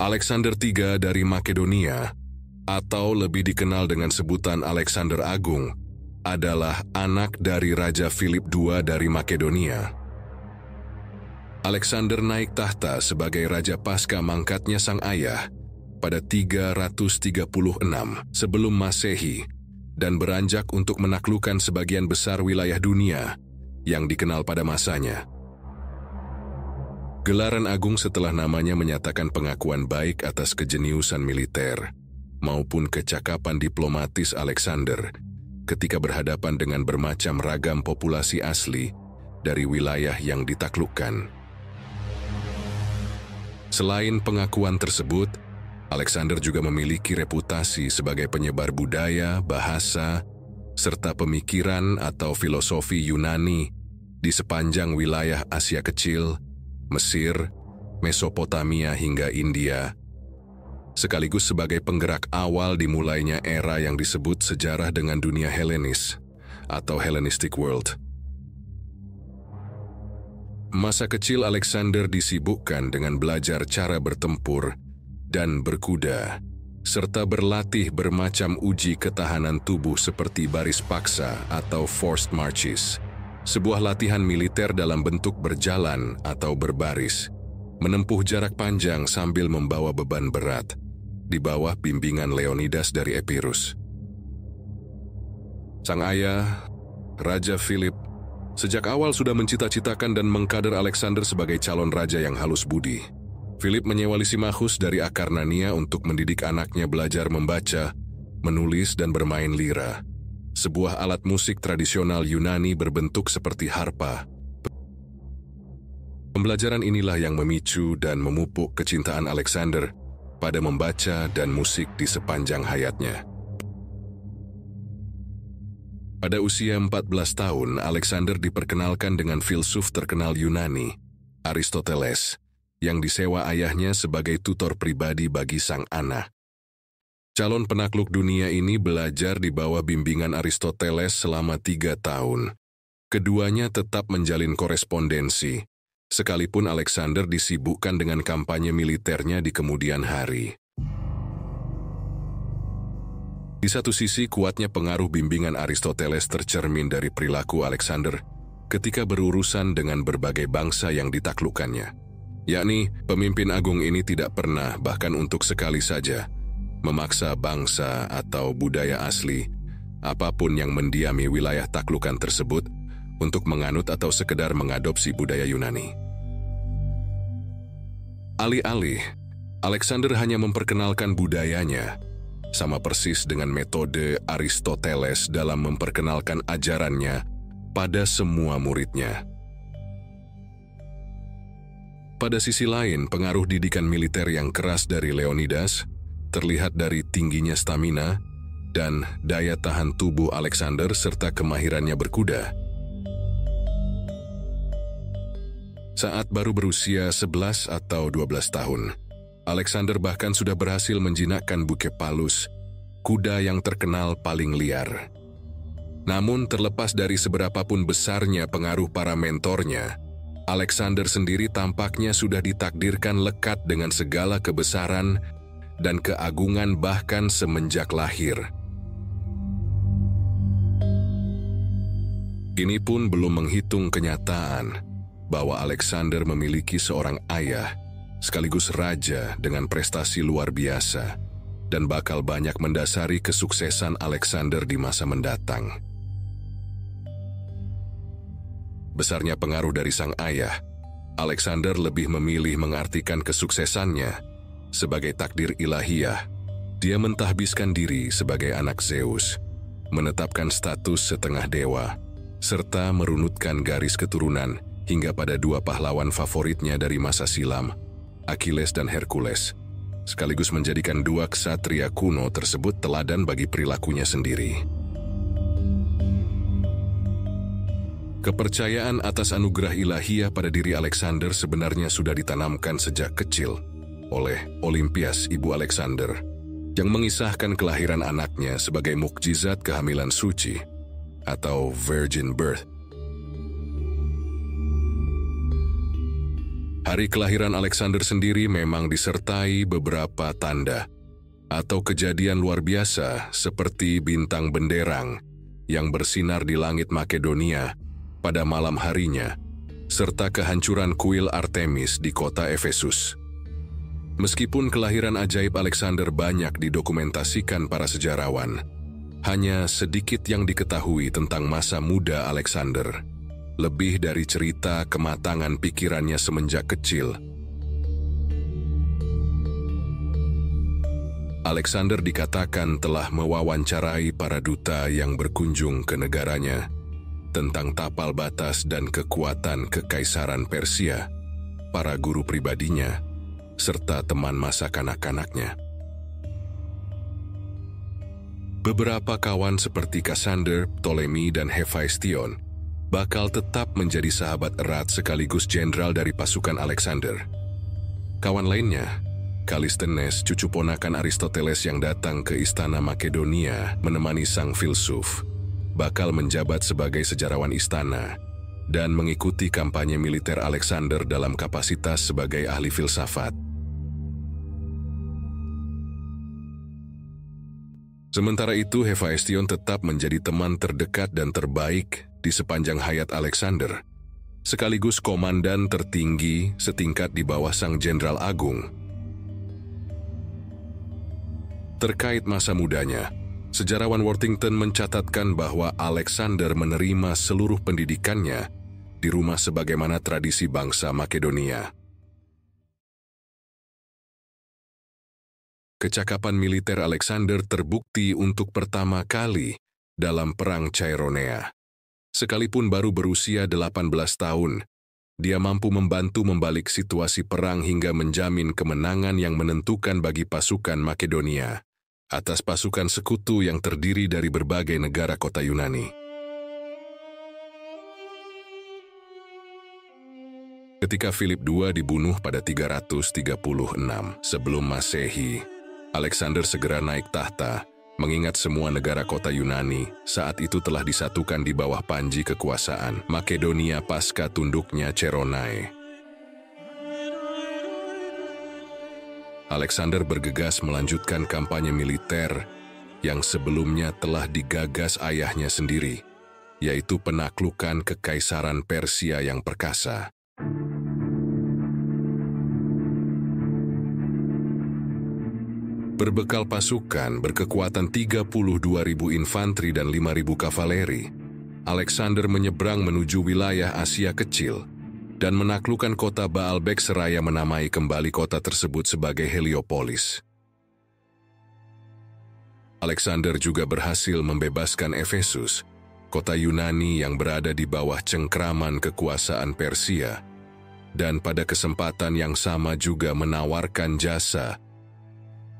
Alexander III dari Makedonia, atau lebih dikenal dengan sebutan Alexander Agung, adalah anak dari Raja Philip II dari Makedonia. Alexander naik tahta sebagai raja pasca mangkatnya sang ayah pada 336 sebelum Masehi dan beranjak untuk menaklukkan sebagian besar wilayah dunia yang dikenal pada masanya. Gelaran agung setelah namanya menyatakan pengakuan baik atas kejeniusan militer maupun kecakapan diplomatis Alexander ketika berhadapan dengan bermacam ragam populasi asli dari wilayah yang ditaklukkan. Selain pengakuan tersebut, Alexander juga memiliki reputasi sebagai penyebar budaya, bahasa, serta pemikiran atau filosofi Yunani di sepanjang wilayah Asia Kecil, Mesir, Mesopotamia hingga India, sekaligus sebagai penggerak awal dimulainya era yang disebut sejarah dengan dunia Helenis atau Hellenistic World. Masa kecil Alexander disibukkan dengan belajar cara bertempur dan berkuda, serta berlatih bermacam uji ketahanan tubuh seperti baris paksa atau forced marches, sebuah latihan militer dalam bentuk berjalan atau berbaris, menempuh jarak panjang sambil membawa beban berat, di bawah bimbingan Leonidas dari Epirus. Sang ayah, Raja Philip, sejak awal sudah mencita-citakan dan mengkader Alexander sebagai calon raja yang halus budi. Philip menyewa Lysimachus dari Akarnania untuk mendidik anaknya belajar membaca, menulis, dan bermain lira, sebuah alat musik tradisional Yunani berbentuk seperti harpa. Pembelajaran inilah yang memicu dan memupuk kecintaan Alexander pada membaca dan musik di sepanjang hayatnya. Pada usia 14 tahun, Alexander diperkenalkan dengan filsuf terkenal Yunani, Aristoteles, yang disewa ayahnya sebagai tutor pribadi bagi sang anak. Calon penakluk dunia ini belajar di bawah bimbingan Aristoteles selama 3 tahun. Keduanya tetap menjalin korespondensi, sekalipun Alexander disibukkan dengan kampanye militernya di kemudian hari. Di satu sisi, kuatnya pengaruh bimbingan Aristoteles tercermin dari perilaku Alexander ketika berurusan dengan berbagai bangsa yang ditaklukkannya. Yakni, pemimpin agung ini tidak pernah, bahkan untuk sekali saja, memaksa bangsa atau budaya asli, apapun yang mendiami wilayah taklukan tersebut, untuk menganut atau sekedar mengadopsi budaya Yunani. Alih-alih, Alexander hanya memperkenalkan budayanya, sama persis dengan metode Aristoteles dalam memperkenalkan ajarannya pada semua muridnya. Pada sisi lain, pengaruh didikan militer yang keras dari Leonidas terlihat dari tingginya stamina dan daya tahan tubuh Alexander serta kemahirannya berkuda. Saat baru berusia 11 atau 12 tahun, Alexander bahkan sudah berhasil menjinakkan Bucephalus, kuda yang terkenal paling liar. Namun terlepas dari seberapapun besarnya pengaruh para mentornya, Alexander sendiri tampaknya sudah ditakdirkan lekat dengan segala kebesaran dan keagungan bahkan semenjak lahir. Ini pun belum menghitung kenyataan bahwa Alexander memiliki seorang ayah sekaligus raja dengan prestasi luar biasa dan bakal banyak mendasari kesuksesan Alexander di masa mendatang. Besarnya pengaruh dari sang ayah, Alexander lebih memilih mengartikan kesuksesannya sebagai takdir ilahiyah. Dia mentahbiskan diri sebagai anak Zeus, menetapkan status setengah dewa, serta merunutkan garis keturunan hingga pada 2 pahlawan favoritnya dari masa silam, Achilles dan Hercules, sekaligus menjadikan 2 ksatria kuno tersebut teladan bagi perilakunya sendiri. Kepercayaan atas anugerah ilahiyah pada diri Alexander sebenarnya sudah ditanamkan sejak kecil oleh Olympias, ibu Alexander, yang mengisahkan kelahiran anaknya sebagai mukjizat kehamilan suci atau virgin birth. Hari kelahiran Alexander sendiri memang disertai beberapa tanda atau kejadian luar biasa seperti bintang benderang yang bersinar di langit Makedonia pada malam harinya, serta kehancuran kuil Artemis di kota Efesus. Meskipun kelahiran ajaib Alexander banyak didokumentasikan para sejarawan, hanya sedikit yang diketahui tentang masa muda Alexander, lebih dari cerita kematangan pikirannya semenjak kecil. Alexander dikatakan telah mewawancarai para duta yang berkunjung ke negaranya tentang tapal batas dan kekuatan kekaisaran Persia, para guru pribadinya, serta teman masa kanak-kanaknya. Beberapa kawan seperti Cassander, Ptolemy, dan Hephaestion bakal tetap menjadi sahabat erat sekaligus jenderal dari pasukan Alexander. Kawan lainnya, Kallisthenes, cucu ponakan Aristoteles yang datang ke istana Makedonia menemani sang filsuf, bakal menjabat sebagai sejarawan istana dan mengikuti kampanye militer Alexander dalam kapasitas sebagai ahli filsafat. Sementara itu, Hephaestion tetap menjadi teman terdekat dan terbaik di sepanjang hayat Alexander, sekaligus komandan tertinggi setingkat di bawah sang jenderal agung. Terkait masa mudanya, sejarawan Worthington mencatatkan bahwa Alexander menerima seluruh pendidikannya di rumah sebagaimana tradisi bangsa Makedonia. Kecakapan militer Alexander terbukti untuk pertama kali dalam Perang Chaironea. Sekalipun baru berusia 18 tahun, dia mampu membantu membalik situasi perang hingga menjamin kemenangan yang menentukan bagi pasukan Makedonia atas pasukan sekutu yang terdiri dari berbagai negara kota Yunani. Ketika Philip II dibunuh pada 336 sebelum Masehi, Alexander segera naik tahta, mengingat semua negara kota Yunani saat itu telah disatukan di bawah panji kekuasaan Makedonia pasca tunduknya Cheronae. Alexander bergegas melanjutkan kampanye militer yang sebelumnya telah digagas ayahnya sendiri, yaitu penaklukan kekaisaran Persia yang perkasa. Berbekal pasukan berkekuatan 32.000 infanteri dan 5.000 kavaleri, Alexander menyeberang menuju wilayah Asia Kecil dan menaklukkan kota Baalbek seraya menamai kembali kota tersebut sebagai Heliopolis. Alexander juga berhasil membebaskan Efesus, kota Yunani yang berada di bawah cengkraman kekuasaan Persia, dan pada kesempatan yang sama juga menawarkan jasa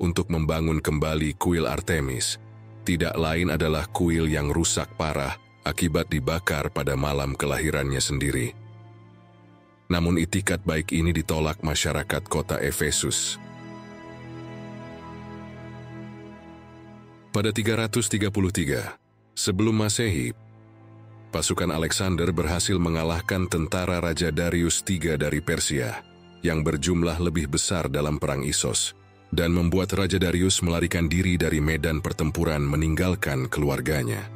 untuk membangun kembali kuil Artemis, tidak lain adalah kuil yang rusak parah akibat dibakar pada malam kelahirannya sendiri. Namun itikat baik ini ditolak masyarakat kota Efesus. Pada 333 sebelum Masehi, pasukan Alexander berhasil mengalahkan tentara Raja Darius III dari Persia yang berjumlah lebih besar dalam Perang Issos, dan membuat Raja Darius melarikan diri dari medan pertempuran meninggalkan keluarganya.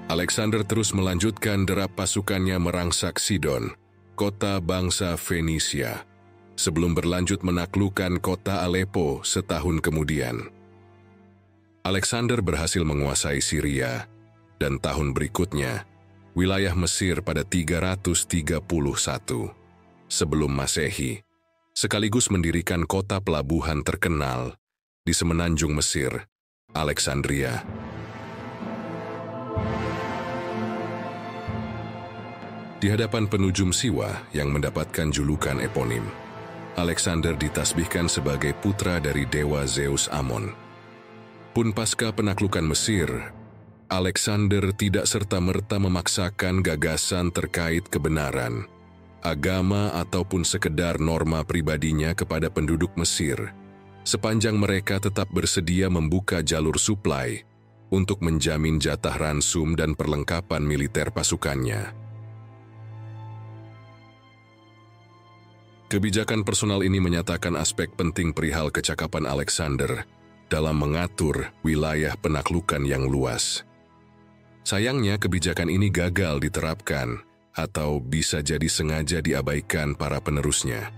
Alexander terus melanjutkan derap pasukannya merangsak Sidon, kota bangsa Fenisia, sebelum berlanjut menaklukkan kota Aleppo setahun kemudian. Alexander berhasil menguasai Syria, dan tahun berikutnya, wilayah Mesir pada 331 sebelum Masehi, sekaligus mendirikan kota pelabuhan terkenal di semenanjung Mesir, Alexandria. Di hadapan penujum Siwa yang mendapatkan julukan eponim, Alexander ditasbihkan sebagai putra dari dewa Zeus Amon. Pun pasca penaklukan Mesir, Alexander tidak serta-merta memaksakan gagasan terkait kebenaran, agama ataupun sekedar norma pribadinya kepada penduduk Mesir, sepanjang mereka tetap bersedia membuka jalur suplai untuk menjamin jatah ransum dan perlengkapan militer pasukannya. Kebijakan personal ini menyatakan aspek penting perihal kecakapan Alexander dalam mengatur wilayah penaklukan yang luas. Sayangnya kebijakan ini gagal diterapkan atau bisa jadi sengaja diabaikan para penerusnya.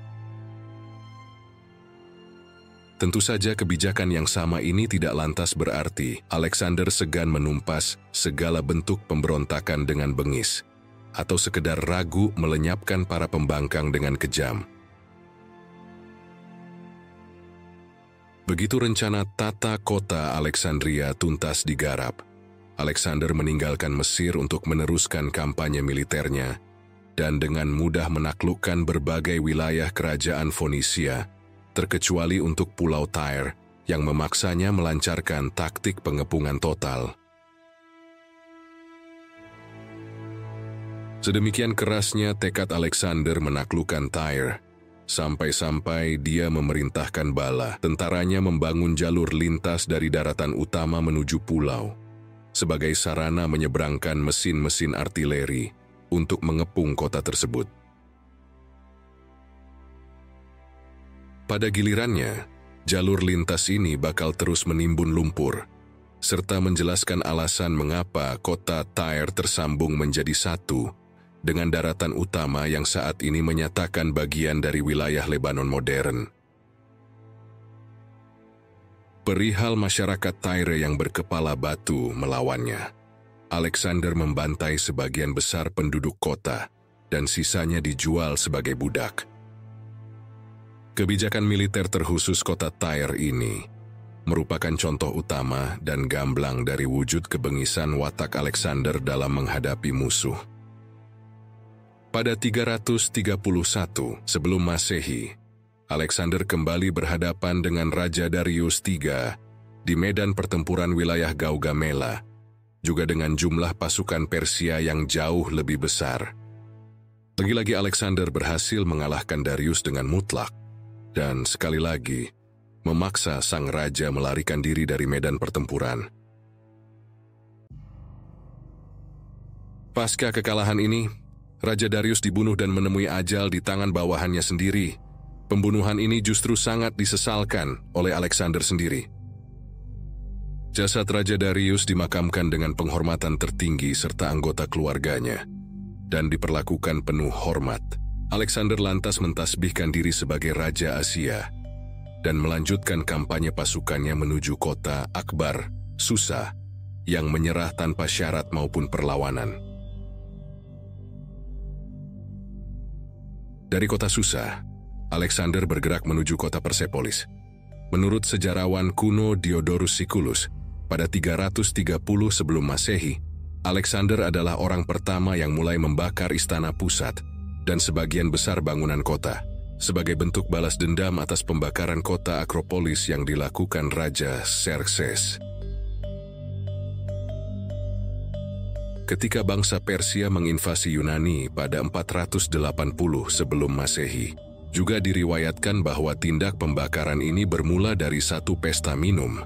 Tentu saja kebijakan yang sama ini tidak lantas berarti Alexander segan menumpas segala bentuk pemberontakan dengan bengis, atau sekedar ragu melenyapkan para pembangkang dengan kejam. Begitu rencana tata kota Alexandria tuntas digarap, Alexander meninggalkan Mesir untuk meneruskan kampanye militernya dan dengan mudah menaklukkan berbagai wilayah kerajaan Fonisia, terkecuali untuk Pulau Tyre yang memaksanya melancarkan taktik pengepungan total. Sedemikian kerasnya tekad Alexander menaklukkan Tyre, sampai-sampai dia memerintahkan bala tentaranya membangun jalur lintas dari daratan utama menuju pulau, sebagai sarana menyeberangkan mesin-mesin artileri untuk mengepung kota tersebut. Pada gilirannya, jalur lintas ini bakal terus menimbun lumpur, serta menjelaskan alasan mengapa kota Tyre tersambung menjadi satu dengan daratan utama yang saat ini menyatakan bagian dari wilayah Lebanon modern. Perihal masyarakat Tyre yang berkepala batu melawannya, Alexander membantai sebagian besar penduduk kota dan sisanya dijual sebagai budak. Kebijakan militer terkhusus kota Tyre ini merupakan contoh utama dan gamblang dari wujud kebengisan watak Alexander dalam menghadapi musuh. Pada 331 sebelum Masehi, Alexander kembali berhadapan dengan Raja Darius III di medan pertempuran wilayah Gaugamela, juga dengan jumlah pasukan Persia yang jauh lebih besar. Lagi-lagi Alexander berhasil mengalahkan Darius dengan mutlak, dan sekali lagi memaksa sang raja melarikan diri dari medan pertempuran. Pasca kekalahan ini, Raja Darius dibunuh dan menemui ajal di tangan bawahannya sendiri. Pembunuhan ini justru sangat disesalkan oleh Alexander sendiri. Jasad Raja Darius dimakamkan dengan penghormatan tertinggi serta anggota keluarganya, dan diperlakukan penuh hormat. Alexander lantas mentasbihkan diri sebagai Raja Asia, dan melanjutkan kampanye pasukannya menuju kota Akbar, Susa, yang menyerah tanpa syarat maupun perlawanan. Dari kota Susa, Alexander bergerak menuju kota Persepolis. Menurut sejarawan kuno Diodorus Siculus, pada 330 sebelum Masehi, Alexander adalah orang pertama yang mulai membakar istana pusat dan sebagian besar bangunan kota, sebagai bentuk balas dendam atas pembakaran kota Akropolis yang dilakukan Raja Xerxes. Ketika bangsa Persia menginvasi Yunani pada 480 sebelum Masehi, juga diriwayatkan bahwa tindak pembakaran ini bermula dari satu pesta minum,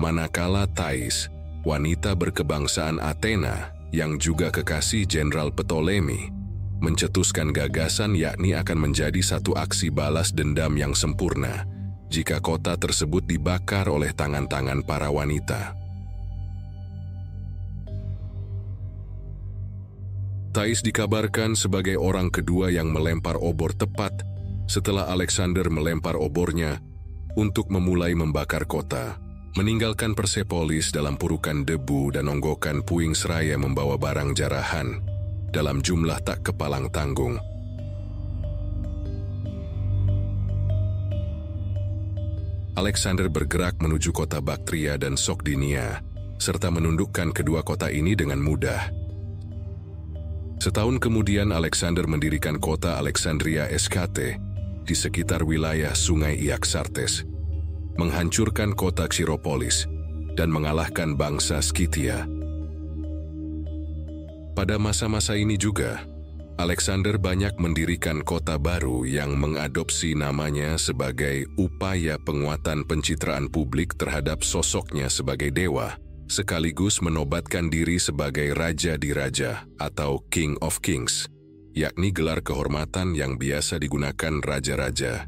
manakala Thais, wanita berkebangsaan Athena yang juga kekasih Jenderal Ptolemy, mencetuskan gagasan yakni akan menjadi satu aksi balas dendam yang sempurna jika kota tersebut dibakar oleh tangan-tangan para wanita. Thais dikabarkan sebagai orang kedua yang melempar obor tepat setelah Alexander melempar obornya untuk memulai membakar kota, meninggalkan Persepolis dalam purukan debu dan onggokan puing seraya membawa barang jarahan dalam jumlah tak kepalang tanggung. Alexander bergerak menuju kota Baktria dan Sogdinia, serta menundukkan kedua kota ini dengan mudah. Setahun kemudian Alexander mendirikan kota Alexandria Eskate di sekitar wilayah sungai Iaxartes, menghancurkan kota Xiropolis, dan mengalahkan bangsa Skythia. Pada masa-masa ini juga, Alexander banyak mendirikan kota baru yang mengadopsi namanya sebagai upaya penguatan pencitraan publik terhadap sosoknya sebagai dewa, sekaligus menobatkan diri sebagai Raja di Raja atau King of Kings, yakni gelar kehormatan yang biasa digunakan raja-raja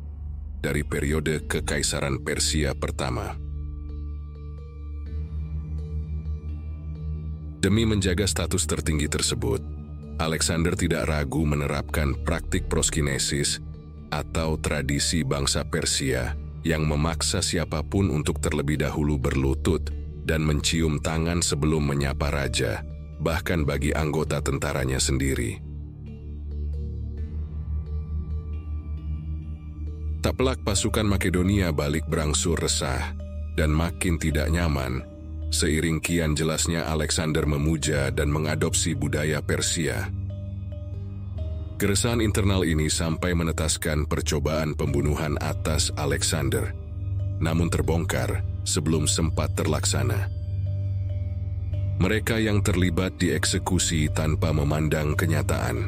dari periode Kekaisaran Persia pertama. Demi menjaga status tertinggi tersebut, Alexander tidak ragu menerapkan praktik proskinesis atau tradisi bangsa Persia yang memaksa siapapun untuk terlebih dahulu berlutut dan mencium tangan sebelum menyapa raja, bahkan bagi anggota tentaranya sendiri. Tak pelak pasukan Makedonia balik berangsur resah dan makin tidak nyaman, seiring kian jelasnya Alexander memuja dan mengadopsi budaya Persia. Keresahan internal ini sampai menetaskan percobaan pembunuhan atas Alexander, namun terbongkar sebelum sempat terlaksana. Mereka yang terlibat dieksekusi tanpa memandang kenyataan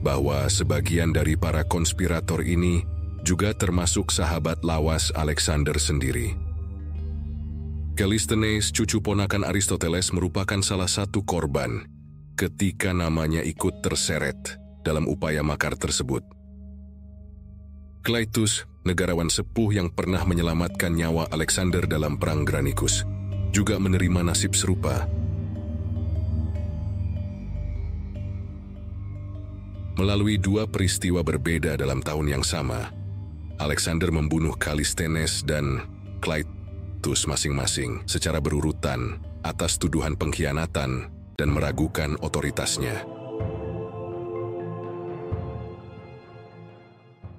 bahwa sebagian dari para konspirator ini juga termasuk sahabat lawas Alexander sendiri. Kallisthenes, cucu ponakan Aristoteles, merupakan salah satu korban ketika namanya ikut terseret dalam upaya makar tersebut. Clytus, negarawan sepuh yang pernah menyelamatkan nyawa Alexander dalam Perang Granicus, juga menerima nasib serupa. Melalui dua peristiwa berbeda dalam tahun yang sama, Alexander membunuh Kallisthenes dan Clytus masing-masing secara berurutan atas tuduhan pengkhianatan dan meragukan otoritasnya.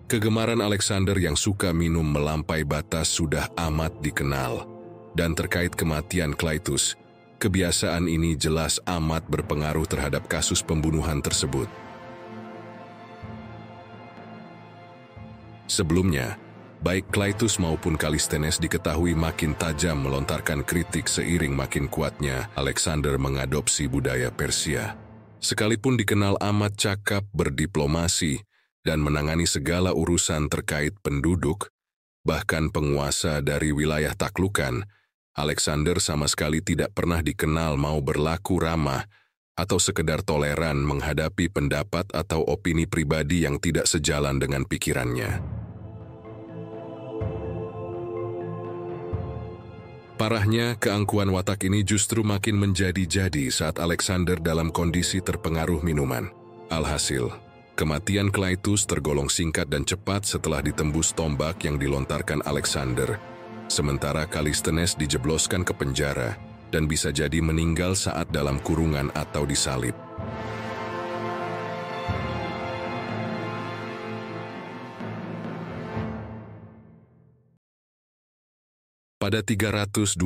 Kegemaran Alexander yang suka minum melampaui batas sudah amat dikenal, dan terkait kematian Clytus, kebiasaan ini jelas amat berpengaruh terhadap kasus pembunuhan tersebut. Sebelumnya, baik Clytus maupun Kallisthenes diketahui makin tajam melontarkan kritik seiring makin kuatnya Alexander mengadopsi budaya Persia. Sekalipun dikenal amat cakap berdiplomasi dan menangani segala urusan terkait penduduk, bahkan penguasa dari wilayah taklukan, Alexander sama sekali tidak pernah dikenal mau berlaku ramah atau sekedar toleran menghadapi pendapat atau opini pribadi yang tidak sejalan dengan pikirannya. Parahnya, keangkuhan watak ini justru makin menjadi-jadi saat Alexander dalam kondisi terpengaruh minuman. Alhasil, kematian Clytus tergolong singkat dan cepat setelah ditembus tombak yang dilontarkan Alexander, sementara Kallisthenes dijebloskan ke penjara dan bisa jadi meninggal saat dalam kurungan atau disalib. Pada 327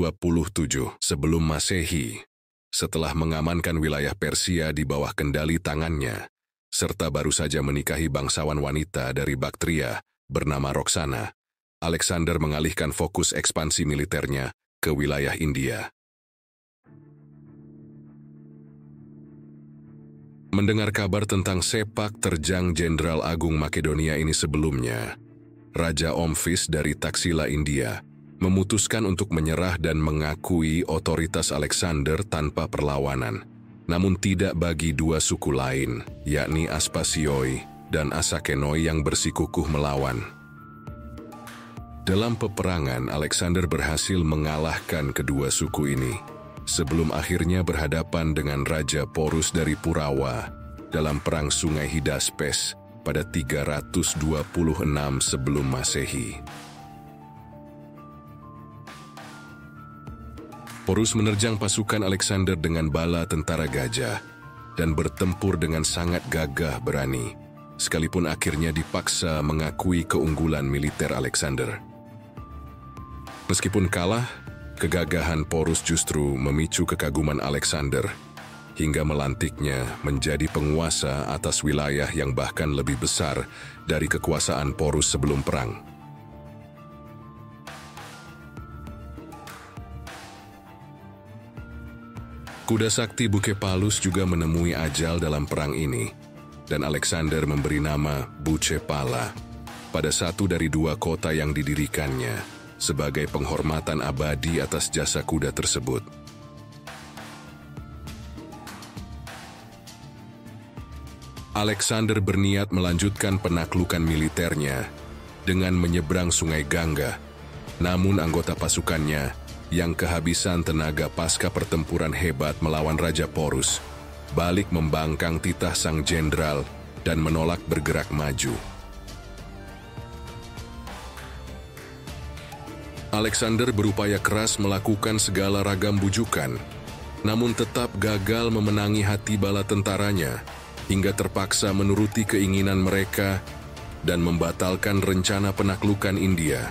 sebelum Masehi, setelah mengamankan wilayah Persia di bawah kendali tangannya, serta baru saja menikahi bangsawan wanita dari Baktria bernama Roxana, Alexander mengalihkan fokus ekspansi militernya ke wilayah India. Mendengar kabar tentang sepak terjang Jenderal Agung Makedonia ini sebelumnya, Raja Omphis dari Taxila, India, memutuskan untuk menyerah dan mengakui otoritas Alexander tanpa perlawanan, namun tidak bagi dua suku lain, yakni Aspasioi dan Asakenoi yang bersikukuh melawan. Dalam peperangan, Alexander berhasil mengalahkan kedua suku ini, sebelum akhirnya berhadapan dengan Raja Porus dari Purawa dalam Perang Sungai Hidaspes pada 326 sebelum Masehi. Porus menerjang pasukan Alexander dengan bala tentara gajah dan bertempur dengan sangat gagah berani, sekalipun akhirnya dipaksa mengakui keunggulan militer Alexander. Meskipun kalah, kegagahan Porus justru memicu kekaguman Alexander hingga melantiknya menjadi penguasa atas wilayah yang bahkan lebih besar dari kekuasaan Porus sebelum perang. Kuda sakti Bucephalus juga menemui ajal dalam perang ini, dan Alexander memberi nama Bucephala pada satu dari dua kota yang didirikannya sebagai penghormatan abadi atas jasa kuda tersebut. Alexander berniat melanjutkan penaklukan militernya dengan menyeberang Sungai Gangga. Namun anggota pasukannya yang kehabisan tenaga pasca pertempuran hebat melawan Raja Porus, balik membangkang titah sang jenderal dan menolak bergerak maju. Alexander berupaya keras melakukan segala ragam bujukan, namun tetap gagal memenangi hati bala tentaranya, hingga terpaksa menuruti keinginan mereka dan membatalkan rencana penaklukan India.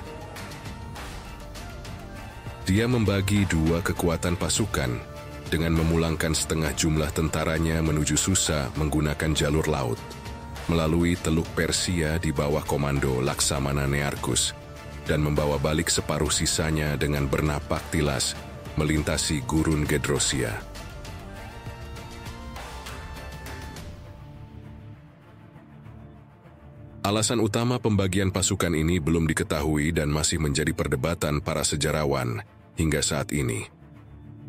Dia membagi dua kekuatan pasukan dengan memulangkan setengah jumlah tentaranya menuju Susa menggunakan jalur laut, melalui Teluk Persia di bawah komando Laksamana Nearchus, dan membawa balik separuh sisanya dengan bernapak tilas melintasi gurun Gedrosia. Alasan utama pembagian pasukan ini belum diketahui dan masih menjadi perdebatan para sejarawan hingga saat ini.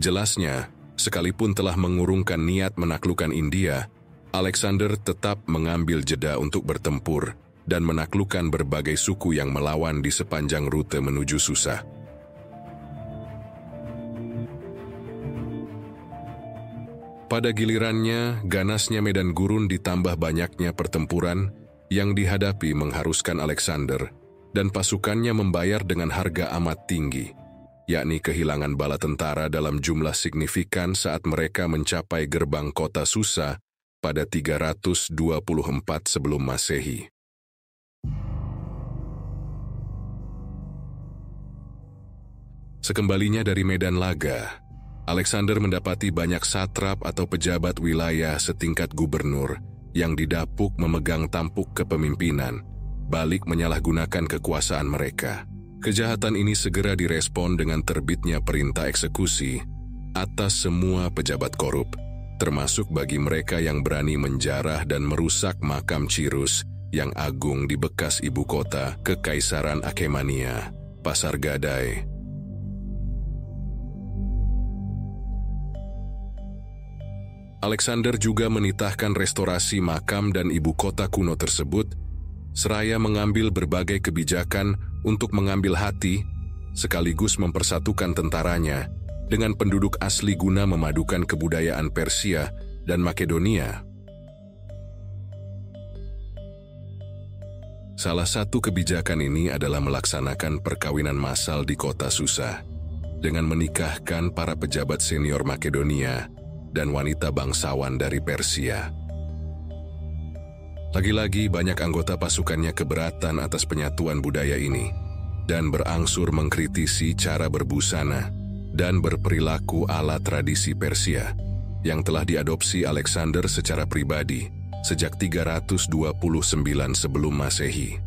Jelasnya, sekalipun telah mengurungkan niat menaklukkan India, Alexander tetap mengambil jeda untuk bertempur dan menaklukkan berbagai suku yang melawan di sepanjang rute menuju Susa. Pada gilirannya, ganasnya medan gurun ditambah banyaknya pertempuran yang dihadapi mengharuskan Alexander dan pasukannya membayar dengan harga amat tinggi, yakni kehilangan bala tentara dalam jumlah signifikan saat mereka mencapai gerbang kota Susa pada 324 sebelum Masehi. Sekembalinya dari medan laga, Alexander mendapati banyak satrap atau pejabat wilayah setingkat gubernur yang didapuk memegang tampuk kepemimpinan, balik menyalahgunakan kekuasaan mereka. Kejahatan ini segera direspon dengan terbitnya perintah eksekusi atas semua pejabat korup, termasuk bagi mereka yang berani menjarah dan merusak makam Cirus yang agung di bekas ibu kota Kekaisaran Achaemenida, Pasargadae. Alexander juga menitahkan restorasi makam dan ibu kota kuno tersebut, seraya mengambil berbagai kebijakan untuk mengambil hati, sekaligus mempersatukan tentaranya dengan penduduk asli guna memadukan kebudayaan Persia dan Makedonia. Salah satu kebijakan ini adalah melaksanakan perkawinan massal di kota Susa, dengan menikahkan para pejabat senior Makedonia dan wanita bangsawan dari Persia. Lagi-lagi banyak anggota pasukannya keberatan atas penyatuan budaya ini dan berangsur mengkritisi cara berbusana dan berperilaku ala tradisi Persia yang telah diadopsi Alexander secara pribadi sejak 329 sebelum Masehi.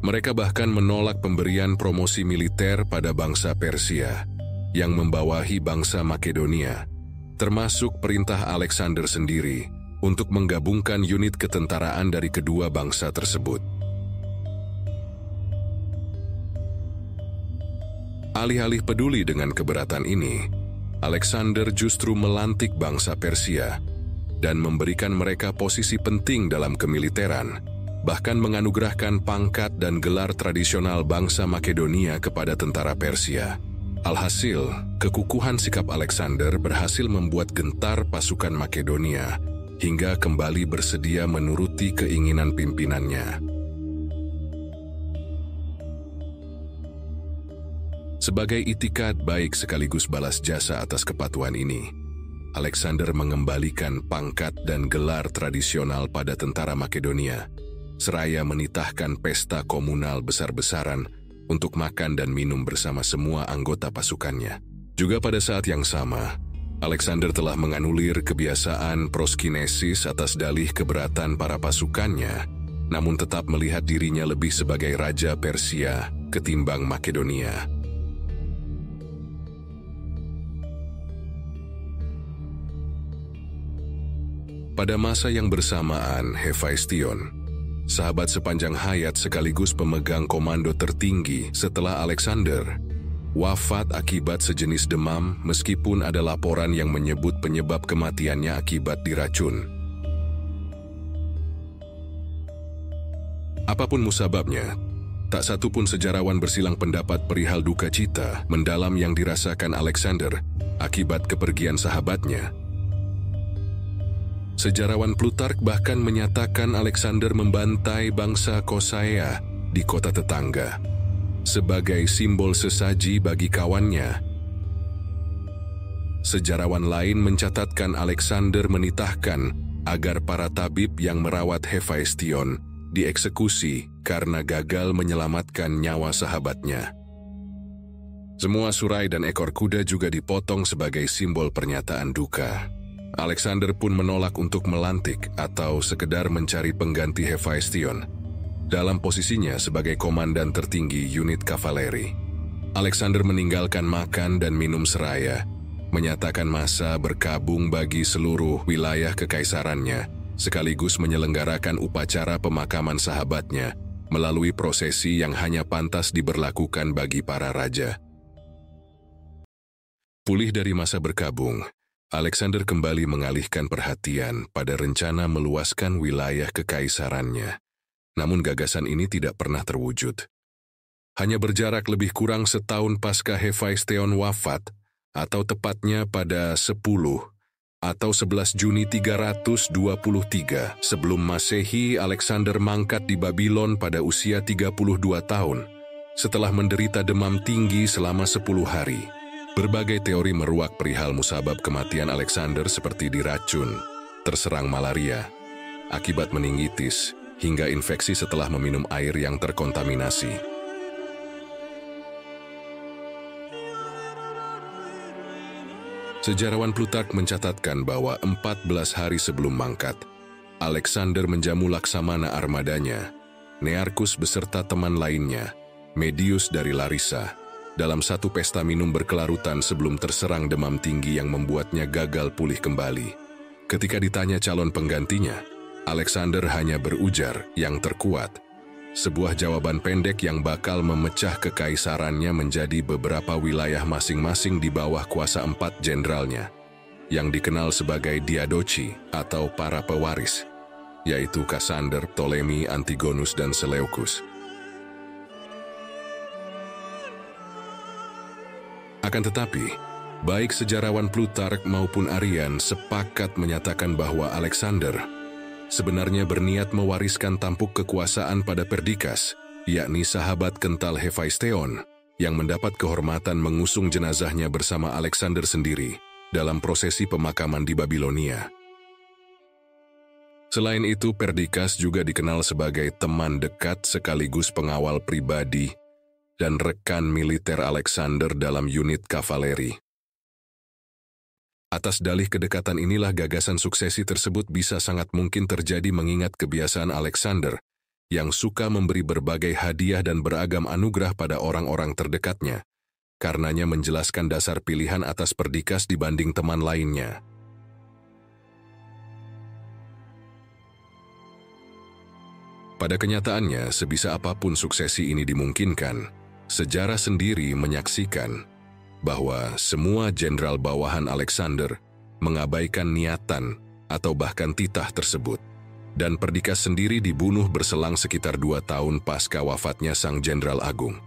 Mereka bahkan menolak pemberian promosi militer pada bangsa Persia yang membawahi bangsa Makedonia, termasuk perintah Alexander sendiri untuk menggabungkan unit ketentaraan dari kedua bangsa tersebut. Alih-alih peduli dengan keberatan ini, Alexander justru melantik bangsa Persia dan memberikan mereka posisi penting dalam kemiliteran, bahkan menganugerahkan pangkat dan gelar tradisional bangsa Makedonia kepada tentara Persia. Alhasil, kekukuhan sikap Alexander berhasil membuat gentar pasukan Makedonia hingga kembali bersedia menuruti keinginan pimpinannya. Sebagai itikad baik sekaligus balas jasa atas kepatuhan ini, Alexander mengembalikan pangkat dan gelar tradisional pada tentara Makedonia, seraya menitahkan pesta komunal besar-besaran untuk makan dan minum bersama semua anggota pasukannya. Juga pada saat yang sama, Alexander telah menganulir kebiasaan proskinesis atas dalih keberatan para pasukannya, namun tetap melihat dirinya lebih sebagai raja Persia ketimbang Makedonia. Pada masa yang bersamaan, Hephaestion, sahabat sepanjang hayat sekaligus pemegang komando tertinggi setelah Alexander, wafat akibat sejenis demam meskipun ada laporan yang menyebut penyebab kematiannya akibat diracun. Apapun musababnya, tak satu pun sejarawan bersilang pendapat perihal duka cita mendalam yang dirasakan Alexander akibat kepergian sahabatnya. Sejarawan Plutark bahkan menyatakan Alexander membantai bangsa Kosaea di kota tetangga sebagai simbol sesaji bagi kawannya. Sejarawan lain mencatatkan Alexander menitahkan agar para tabib yang merawat Hephaestion dieksekusi karena gagal menyelamatkan nyawa sahabatnya. Semua surai dan ekor kuda juga dipotong sebagai simbol pernyataan duka. Alexander pun menolak untuk melantik atau sekedar mencari pengganti Hephaestion dalam posisinya sebagai komandan tertinggi unit kavaleri. Alexander meninggalkan makan dan minum seraya, menyatakan masa berkabung bagi seluruh wilayah kekaisarannya, sekaligus menyelenggarakan upacara pemakaman sahabatnya melalui prosesi yang hanya pantas diberlakukan bagi para raja. Pulih dari masa berkabung, Alexander kembali mengalihkan perhatian pada rencana meluaskan wilayah kekaisarannya. Namun gagasan ini tidak pernah terwujud. Hanya berjarak lebih kurang setahun pasca Hephaestion wafat, atau tepatnya pada 10 atau 11 Juni 323 sebelum Masehi, Alexander mangkat di Babylon pada usia 32 tahun, setelah menderita demam tinggi selama 10 hari. Berbagai teori meruak perihal musabab kematian Alexander seperti diracun, terserang malaria, akibat meningitis, hingga infeksi setelah meminum air yang terkontaminasi. Sejarawan Plutark mencatatkan bahwa 14 hari sebelum mangkat, Alexander menjamu laksamana armadanya, Nearchus beserta teman lainnya, Medius dari Larissa, dalam satu pesta minum berkelarutan sebelum terserang demam tinggi yang membuatnya gagal pulih kembali. Ketika ditanya calon penggantinya, Alexander hanya berujar yang terkuat, sebuah jawaban pendek yang bakal memecah kekaisarannya menjadi beberapa wilayah masing-masing di bawah kuasa 4 jenderalnya, yang dikenal sebagai diadochi atau para pewaris, yaitu Cassander, Ptolemy, Antigonus, dan Seleucus. Akan tetapi, baik sejarawan Plutark maupun Arrian sepakat menyatakan bahwa Alexander sebenarnya berniat mewariskan tampuk kekuasaan pada Perdikas, yakni sahabat kental Hephaestion, yang mendapat kehormatan mengusung jenazahnya bersama Alexander sendiri dalam prosesi pemakaman di Babilonia. Selain itu, Perdikas juga dikenal sebagai teman dekat sekaligus pengawal pribadi dan rekan militer Alexander dalam unit kavaleri. Atas dalih kedekatan inilah gagasan suksesi tersebut bisa sangat mungkin terjadi mengingat kebiasaan Alexander yang suka memberi berbagai hadiah dan beragam anugerah pada orang-orang terdekatnya, karenanya menjelaskan dasar pilihan atas Perdikas dibanding teman lainnya. Pada kenyataannya, sebisa apapun suksesi ini dimungkinkan, sejarah sendiri menyaksikan bahwa semua jenderal bawahan Alexander mengabaikan niatan atau bahkan titah tersebut, dan Perdikas sendiri dibunuh berselang sekitar 2 tahun pasca wafatnya sang jenderal agung.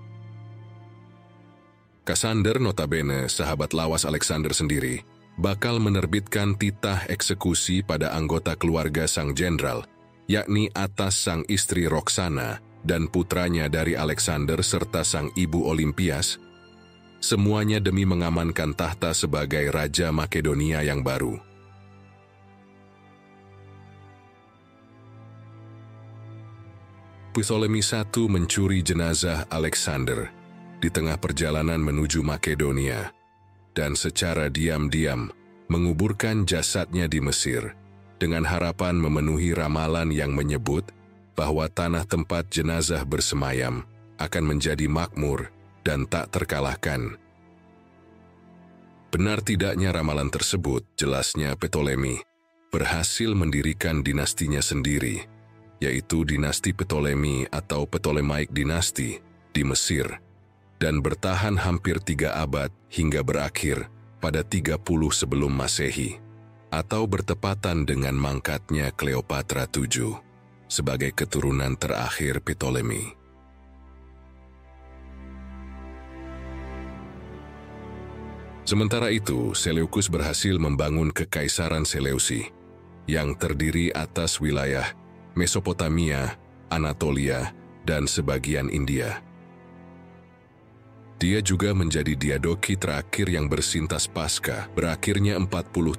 Cassander, notabene sahabat lawas Alexander sendiri, bakal menerbitkan titah eksekusi pada anggota keluarga sang jenderal, yakni atas sang istri Roxana dan putranya dari Alexander serta sang ibu Olympias, semuanya demi mengamankan tahta sebagai Raja Makedonia yang baru. Ptolemy I mencuri jenazah Alexander di tengah perjalanan menuju Makedonia dan secara diam-diam menguburkan jasadnya di Mesir dengan harapan memenuhi ramalan yang menyebut bahwa tanah tempat jenazah bersemayam akan menjadi makmur dan tak terkalahkan. Benar tidaknya ramalan tersebut, jelasnya Ptolemy berhasil mendirikan dinastinya sendiri, yaitu dinasti Ptolemy atau Ptolemaic dinasti di Mesir, dan bertahan hampir 3 abad hingga berakhir pada 30 sebelum Masehi, atau bertepatan dengan mangkatnya Cleopatra VII. sebagai keturunan terakhir Ptolemy. Sementara itu, Seleukus berhasil membangun Kekaisaran Seleusi, yang terdiri atas wilayah Mesopotamia, Anatolia, dan sebagian India. Dia juga menjadi diadoki terakhir yang bersintas pasca berakhirnya 40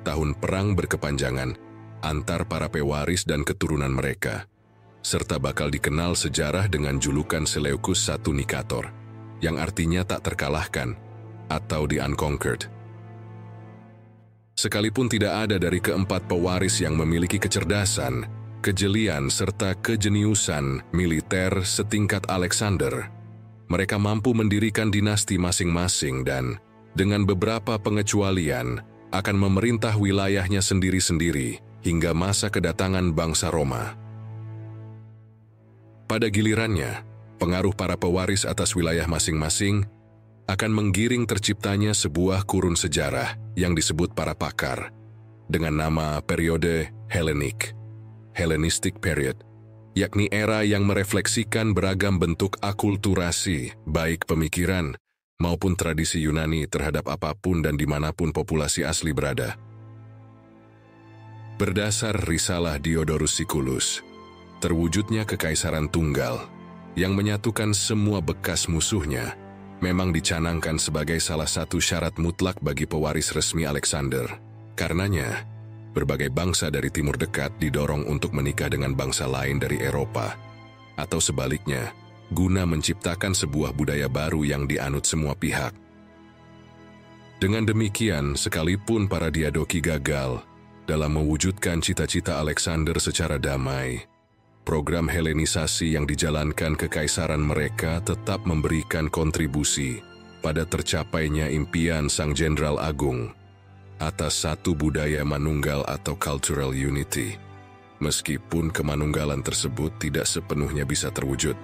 tahun perang berkepanjangan antar para pewaris dan keturunan mereka, serta bakal dikenal sejarah dengan julukan Seleukus I Nikator, yang artinya tak terkalahkan atau the unconquered. Sekalipun tidak ada dari keempat pewaris yang memiliki kecerdasan, kejelian, serta kejeniusan militer setingkat Alexander, mereka mampu mendirikan dinasti masing-masing dan, dengan beberapa pengecualian, akan memerintah wilayahnya sendiri-sendiri hingga masa kedatangan bangsa Roma. Pada gilirannya, pengaruh para pewaris atas wilayah masing-masing akan menggiring terciptanya sebuah kurun sejarah yang disebut para pakar dengan nama periode Hellenic, Hellenistic Period, yakni era yang merefleksikan beragam bentuk akulturasi, baik pemikiran maupun tradisi Yunani terhadap apapun dan dimanapun populasi asli berada. Berdasar risalah Diodorus Siculus, terwujudnya kekaisaran tunggal yang menyatukan semua bekas musuhnya memang dicanangkan sebagai salah satu syarat mutlak bagi pewaris resmi Alexander. Karenanya, berbagai bangsa dari Timur Dekat didorong untuk menikah dengan bangsa lain dari Eropa, atau sebaliknya, guna menciptakan sebuah budaya baru yang dianut semua pihak. Dengan demikian, sekalipun para diadoki gagal dalam mewujudkan cita-cita Alexander secara damai, program Helenisasi yang dijalankan kekaisaran mereka tetap memberikan kontribusi pada tercapainya impian Sang Jenderal Agung atas satu budaya manunggal atau cultural unity, meskipun kemanunggalan tersebut tidak sepenuhnya bisa terwujud.